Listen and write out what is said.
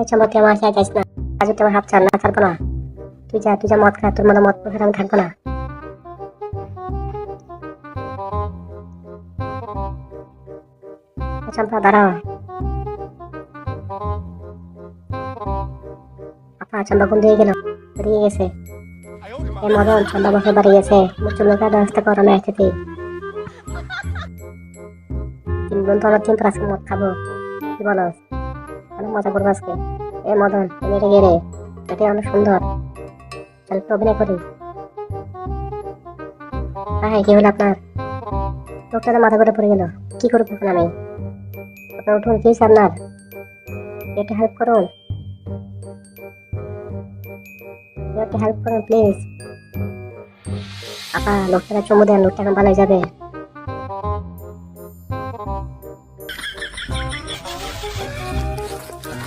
চম্পা তুই আমার সাথে যাইস না, আজ তুই আমার হাত ছাড়, না ছাড়বো না। তুই যা মদ খা, তোর মতো মদ খেয়ে আমি থাকবো না। চম্পা দাঁড়াও। আপা চম্পা কোন দিকে গেল? বেরিয়ে গেছে। এই মদন চম্পা বসে বাড়ি গেছে, মুসুর লোকের ব্যবস্থা করো, আমি আসতেছি। 3 বন্ধু আমরা 3 প্লাস মদ খাবো, কি বলো? অনেক মজা করবো আজকে। এ মদন তুমি এটা গেলে, এটা অনেক সুন্দর, চল একটু অভিনয় করি। হ্যাঁ কি হলো আপনার? লোকটা তো মাথা করে পড়ে গেল, কি করবো এখন আমি? আপনার উঠুন, কি হয়েছে আপনার? একটু হেল্প করুন, একটু হেল্প করুন প্লিজ। আপা লোকটাকে চুমু দেন, লোকটা এখন ভালো হয়ে যাবে।